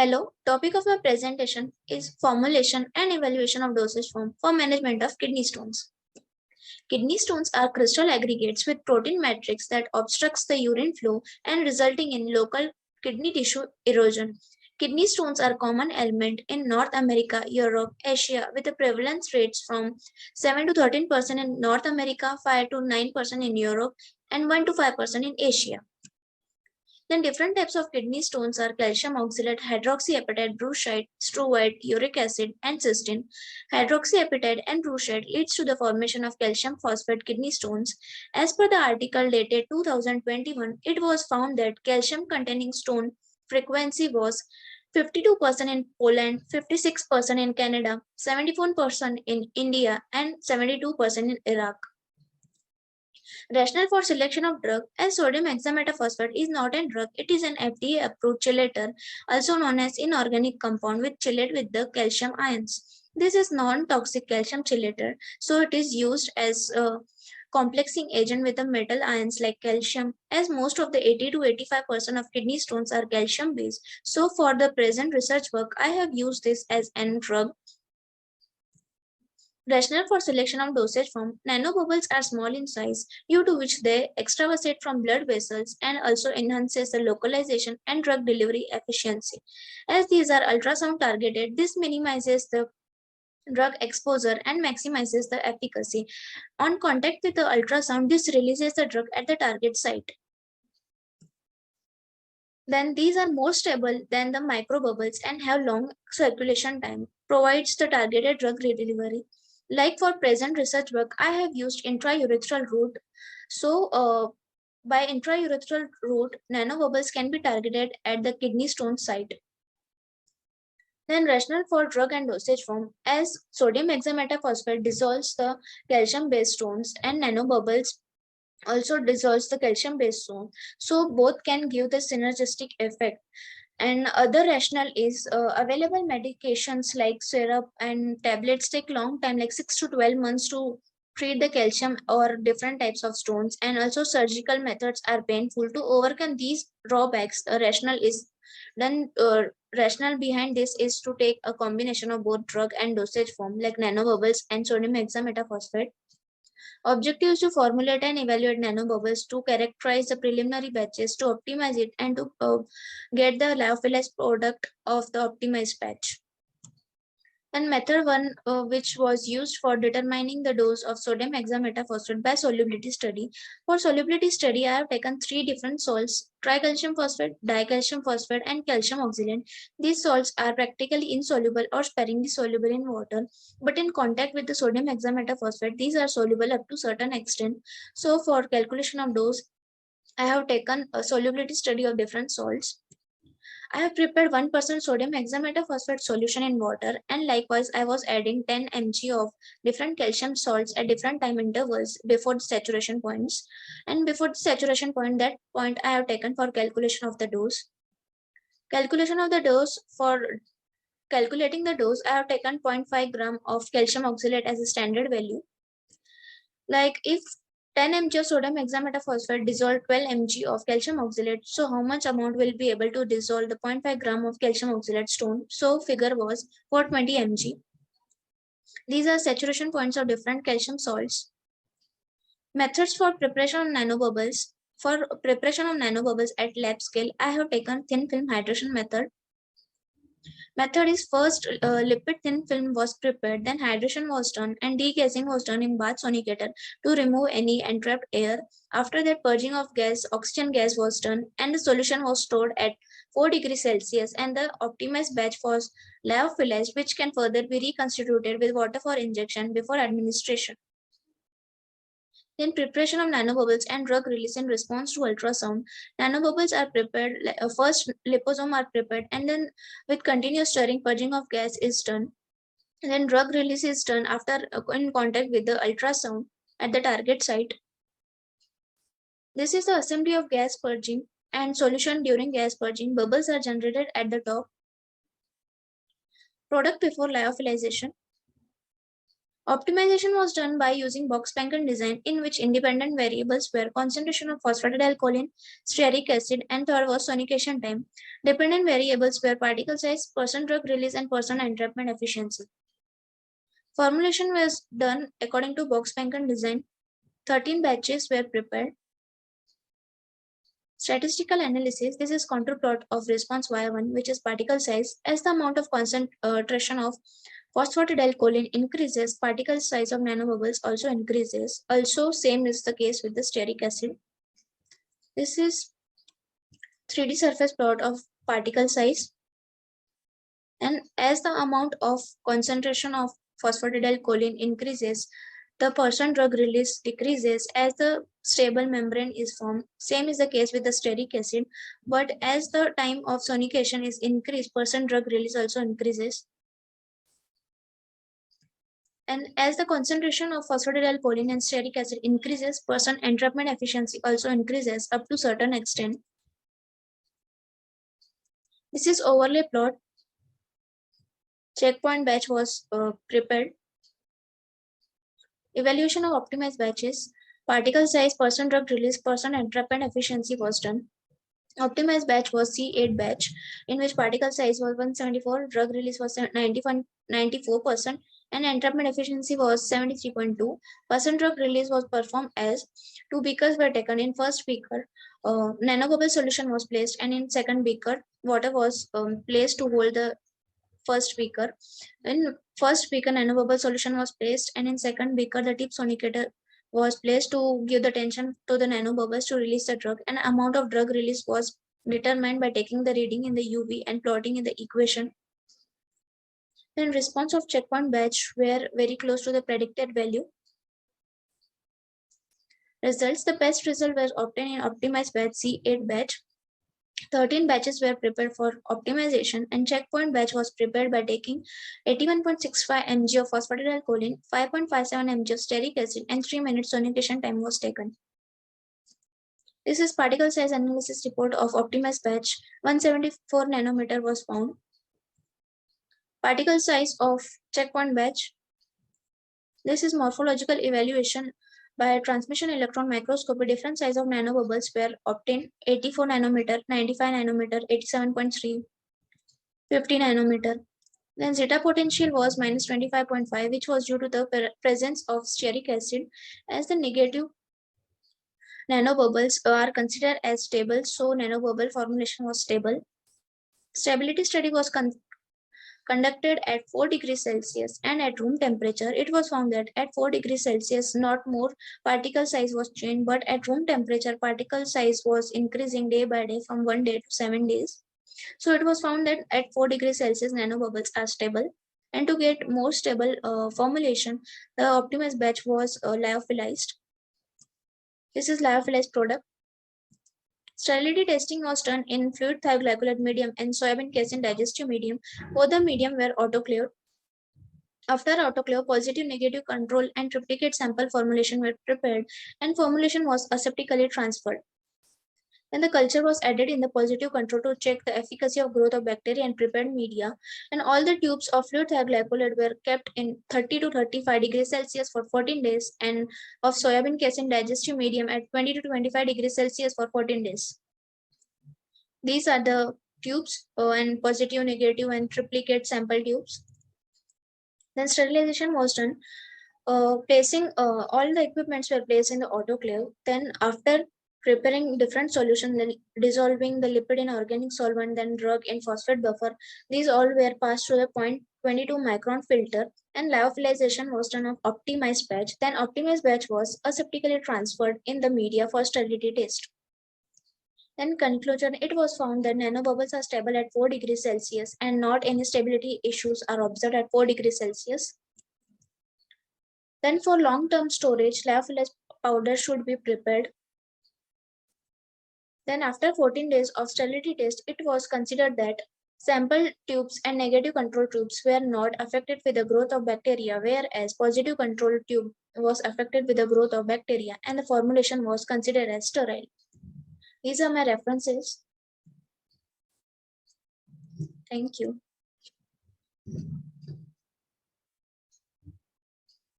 Hello, topic of my presentation is formulation and evaluation of dosage form for management of kidney stones. Kidney stones are crystal aggregates with protein matrix that obstructs the urine flow and resulting in local kidney tissue erosion. Kidney stones are common element in North America, Europe, Asia with a prevalence rates from 7 to 13% in North America, 5 to 9% in Europe and 1 to 5% in Asia. Then different types of kidney stones are calcium oxalate, hydroxyapatite, brucite, struvite, uric acid, and cysteine. Hydroxyapatite and brucite leads to the formation of calcium phosphate kidney stones. As per the article dated 2021, it was found that calcium containing stone frequency was 52% in Poland, 56% in Canada, 74% in India, and 72% in Iraq. Rationale for selection of drug as sodium hexametaphosphate is not a drug, it is an FDA approved chelator, also known as inorganic compound which chelate with the calcium ions. This is non-toxic calcium chelator, so it is used as a complexing agent with the metal ions like calcium, as most of the 80 to 85% of kidney stones are calcium based. So for the present research work, I have used this as an drug. Rationale for selection of dosage form: nanobubbles are small in size, due to which they extravasate from blood vessels and also enhances the localization and drug delivery efficiency. As these are ultrasound targeted, this minimizes the drug exposure and maximizes the efficacy. On contact with the ultrasound, this releases the drug at the target site. Then these are more stable than the microbubbles and have long circulation time, provides the targeted drug delivery. Like for present research work, I have used intraurethral route. So by intraurethral route, nanobubbles can be targeted at the kidney stone site. Then rationale for drug and dosage form: as sodium hexametaphosphate dissolves the calcium-based stones and nanobubbles also dissolves the calcium-based stone. So both can give the synergistic effect. And other rationale is available medications like syrup and tablets take long time, like 6 to 12 months to treat the calcium or different types of stones. And also surgical methods are painful. To overcome these drawbacks, the rationale behind this is to take a combination of both drug and dosage form like nanobubbles and sodium hexametaphosphate. Objective is to formulate and evaluate nanobubbles, to characterize the preliminary batches, to optimize it, and to get the lyophilized product of the optimized batch. And method one, which was used for determining the dose of sodium hexametaphosphate by solubility study. For solubility study, I have taken 3 different salts: tricalcium phosphate, dicalcium phosphate, and calcium oxalate. These salts are practically insoluble or sparingly soluble in water, but in contact with the sodium hexametaphosphate, these are soluble up to certain extent. So for calculation of dose, I have taken a solubility study of different salts. I have prepared 1% sodium hexametaphosphate solution in water, and likewise I was adding 10 mg of different calcium salts at different time intervals before the saturation points. And before the saturation point, that point I have taken for calculation of the dose. Calculation of the dose: for calculating the dose, I have taken 0.5 gram of calcium oxalate as a standard value. Like if 10 mg of sodium hexametaphosphate dissolve 12 mg of calcium oxalate, so how much amount will be able to dissolve the 0.5 gram of calcium oxalate stone? So figure was 420 mg. These are saturation points of different calcium salts. Methods for preparation of nanobubbles. For preparation of nanobubbles at lab scale, I have taken thin film hydration method. Method is first lipid thin film was prepared, then hydration was done and degassing was done in bath sonicator to remove any entrapped air. After that, purging of gas, oxygen gas was done and the solution was stored at 4 degrees Celsius, and the optimized batch was lyophilized, which can further be reconstituted with water for injection before administration. Then preparation of nanobubbles and drug release in response to ultrasound. Nanobubbles are prepared, first liposome are prepared, and then with continuous stirring, purging of gas is done. And then drug release is done after in contact with the ultrasound at the target site. This is the assembly of gas purging and solution during gas purging. Bubbles are generated at the top. Product before lyophilization. Optimization was done by using box-blanket design, in which independent variables were concentration of phosphatidylcholine, stearic acid, and third was sonication time. Dependent variables were particle size, percent drug release, and percent entrapment efficiency. Formulation was done according to box-blanket design. 13 batches were prepared. Statistical analysis. This is contour plot of response y1, which is particle size. As the amount of concentration of phosphatidylcholine increases, particle size of nanobubbles also increases. Also, same is the case with the stearic acid. This is 3D surface plot of particle size. And as the amount of concentration of phosphatidylcholine increases, the percent drug release decreases as the stable membrane is formed. Same is the case with the stearic acid, but as the time of sonication is increased, percent drug release also increases. And as the concentration of phosphatidylcholine and stearic acid increases, percent entrapment efficiency also increases up to certain extent. This is overlay plot. Checkpoint batch was prepared. Evaluation of optimized batches. Particle size, percent drug release, percent entrapment efficiency was done. Optimized batch was C8 batch, in which particle size was 174, drug release was 94%, and entrapment efficiency was 73.2. Percent drug release was performed as 2 beakers were taken. In first beaker, nanobubble solution was placed, and in second beaker, water was placed to hold the first beaker. In first beaker, nanobubble solution was placed, and in second beaker, the tip sonicator was placed to give the tension to the nanobubbles to release the drug. And amount of drug release was determined by taking the reading in the UV and plotting in the equation. Then response of checkpoint batch were very close to the predicted value. Results. The best result was obtained in optimized batch C8 batch. 13 batches were prepared for optimization, and checkpoint batch was prepared by taking 81.65 mg of phosphatidylcholine, 5.57 mg of stearic acid, and 3 minutes sonication time was taken. This is particle size analysis report of optimized batch. 174 nanometer was found. Particle size of checkpoint batch. This is morphological evaluation by transmission electron microscopy. Different size of nanobubbles were obtained: 84 nanometer, 95 nanometer, 87.3, 50 nanometer. Then zeta potential was minus 25.5, which was due to the presence of stearic acid. As the negative nanobubbles are considered as stable, so nanobubble formulation was stable. Stability study was conducted at 4 degrees Celsius and at room temperature. It was found that at 4 degrees Celsius, not more particle size was changed, but at room temperature, particle size was increasing day by day from 1 day to 7 days. So it was found that at 4 degrees Celsius, nanobubbles are stable. And to get more stable formulation, the optimized batch was lyophilized. This is lyophilized product. Sterility testing was done in fluid thioglycolate medium and soybean casein digestive medium. Both the medium were autoclaved. After autoclave, positive, negative control and triplicate sample formulation were prepared, and formulation was aseptically transferred. Then the culture was added in the positive control to check the efficacy of growth of bacteria and prepared media. And all the tubes of fluid thioglycolate were kept in 30 to 35 degrees Celsius for 14 days, and of soybean casein digestive medium at 20 to 25 degrees Celsius for 14 days. These are the tubes and positive, negative, and triplicate sample tubes. Then sterilization was done. Placing all the equipments were placed in the autoclave. Then after preparing different solutions, dissolving the lipid in organic solvent, then drug in phosphate buffer, these all were passed through the 0.22 micron filter, and lyophilization was done of optimized batch. Then optimized batch was aseptically transferred in the media for sterility test. In conclusion, it was found that nanobubbles are stable at 4 degrees Celsius and not any stability issues are observed at 4 degrees Celsius. Then for long-term storage, lyophilized powder should be prepared. Then after 14 days of sterility test, it was considered that sample tubes and negative control tubes were not affected with the growth of bacteria, whereas positive control tube was affected with the growth of bacteria, and the formulation was considered as sterile. These are my references. Thank you.